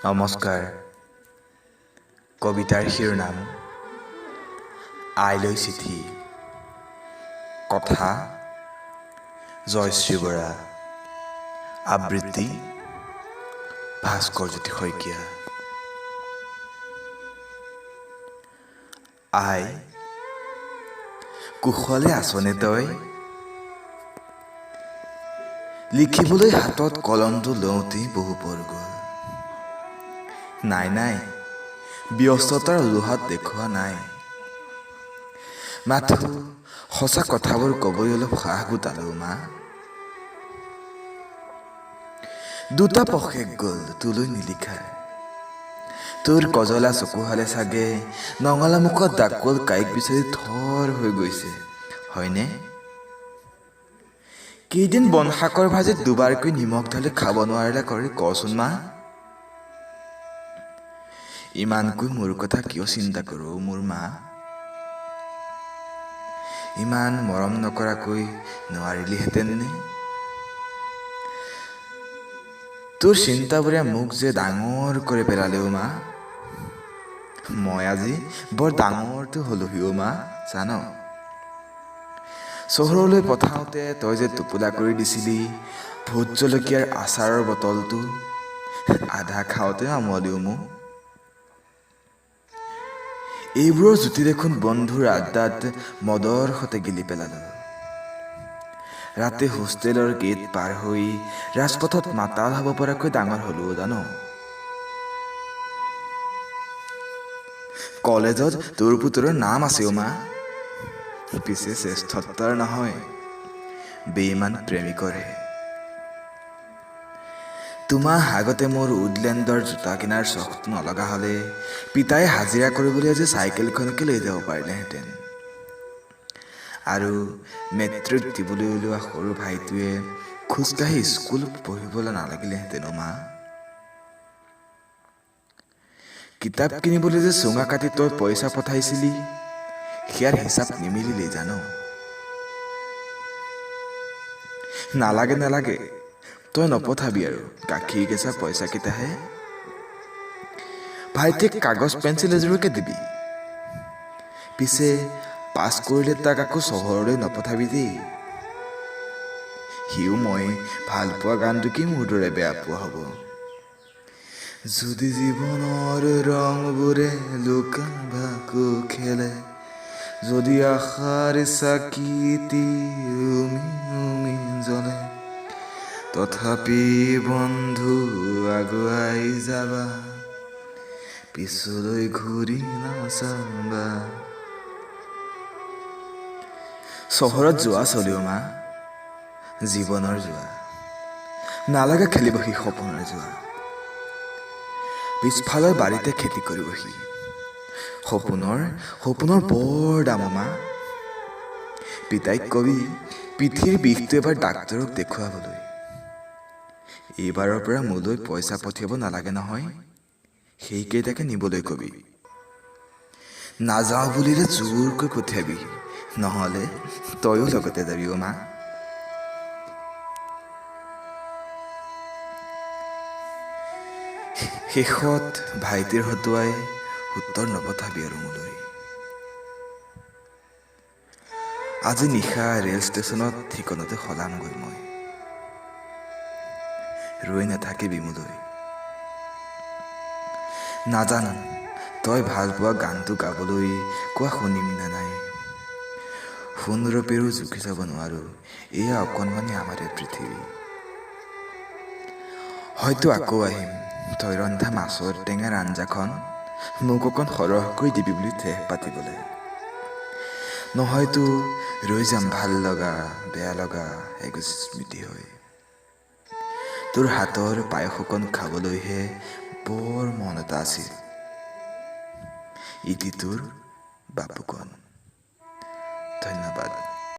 নমস্কাৰ। কবিতাৰ শিৰোনাম আইলৈ চিঠি। কথা জয়শ্ৰী বৰা। আবৃত্তি ভাস্কৰজ্যোতি শইকীয়া। আই, কুশলে আছনে তই? লিখিবলৈ হাতত কলমটো লওঁতেই বহু পৰ গ'ল। নাই, ব্যস্ততাৰ অজুহাত দেখুওৱা নাই। মাথো সঁচা কথাবোৰ ক'বলৈ অলপ সাহ গোটালো মা। দুটা পষেক গ'ল তোলৈ নিলিখা। তোৰ কজলা চকুহালে চাগে নঙলা মুখত ডাকোল কাইক বিচাৰি থৰ হৈ গৈছে, হয়নে? কেইদিন বনশাকৰ ভাজিত দুবাৰকৈ নিমখ ঢালি খাব নোৱাৰিলে কৰি কচোন মা। ইমানকৈ মোৰ কথা কিয় চিন্তা কৰো মোৰ মা? ইমান মৰম নকৰাকৈ নোৱাৰিলিহেঁতেন নে? তোৰ চিন্তাবোৰে মোক যে ডাঙৰ কৰি পেলালে অ' মা। মই আজি বৰ ডাঙৰটো হলোহি অ' মা, জান? চহৰলৈ পঠাওঁতে তই যে টোপোলা কৰি দিছিলি ভোট জলকীয়াৰ আচাৰৰ বটলটো, আধা খাওঁতে আমলিও মোক। এইবোৰৰ জুতি দেখোন বন্ধুৰ আড্ডাত মদৰ সতে গিলি পেলালো। ৰাতি হোষ্টেলৰ গেট পাৰ হৈ ৰাজপথত মাতাল হ'ব পৰাকৈ ডাঙৰ হলো জান? কলেজত তোৰ পুতৰৰ নাম আছে অ' মা। পিছে শ্ৰেষ্ঠত্বৰ নহয়, বেইমান প্ৰেমিকৰহে। দুমাহ আগতে মোৰ উডলেণ্ডৰ জোতা কিনাৰ চখটো নলগা হ'লে পিতাই হাজিৰা কৰিবলৈ আজি চাইকেলখনকে লৈ যাব পাৰিলেহেঁতেন। আৰু মেট্ৰিক দিবলৈ ওলোৱা সৰু ভাইটোৱে খোজকাঢ়ি স্কুল পঢ়িবলৈ নালাগিলেহেঁতেন অ' মা। কিতাপ কিনিবলৈ যে চুঙা কাটি তই পইচা পঠাইছিলি, সেয়াৰ হিচাপ নিমিলিলেই জান? নালাগে, তই নপঠাবি আৰু গাখীৰ কেঁচা পইচাকেইটাহে। ভাইটিক কাগজ পেঞ্চিল এযোৰকে দিবি। পিছে পাছ কৰিলে তাক আকৌ চহৰলৈ নপঠাবি দেই। সিও মই ভাল পোৱা গানটোকেই মোৰ দৰে বেয়া পোৱা হ'ব। যদি জীৱনৰ ৰংবোৰে লুকা ভাকু খেলে, যদি আশাৰ চাকিটি উমি জ্বলে, তথাপি বন্ধু আগুৱাই যাবা, পিছলৈ ঘূৰি নাচাবা। চহৰত যোৱা চলি অ' মা, জীৱনৰ যোৱা। নালাগে খেলিবহি সপোনৰ যোৱা। পিছফালৰ বাৰীতে খেতি কৰিবহি। সপোনৰ বৰ দাম অ' মা। পিতাইক কবি পিঠিৰ বিষটো এবাৰ ডাক্তৰক দেখুৱাবলৈ। এইবাৰৰ পৰা মোলৈ পইচা পঠিয়াব নালাগে নহয়, সেইকেইটাকে নিবলৈ কবি। নাযাওঁ বুলিলে জোৰকৈ পঠিয়াবি, নহ'লে তয়ো লগতে যাবি অ' মা। শেষত ভাইটিৰ হতুৱাই উত্তৰ নপঠাবি আৰু মোলৈ। আজি নিশা ৰেল ষ্টেচনত ঠিকনতে সলামগৈ মই। ৰৈ নাথাকিবি মোলৈ। নাজানো তই ভাল পোৱা গানটো গাবলৈ কোৱা শুনিম নে নাই। সোণৰূপেও জুখি যাব নোৱাৰো এয়া অকণমানি আমাৰ এই পৃথিৱী। হয়তো আকৌ আহিম তই ৰন্ধা মাছৰ টেঙাৰ আঞ্জাখন মোক অকণ সৰহকৈ দিবি বুলি ঠেহ পাতিবলৈ। নহয়তো ৰৈ যাম ভাল লগা বেয়া লগা এগুচ স্মৃতি হৈ। তোৰ হাতৰ পায়স অকণ খাবলৈহে বৰ মন এটা আছিল। ইতি তোৰ বাপুকণ। ধন্যবাদ।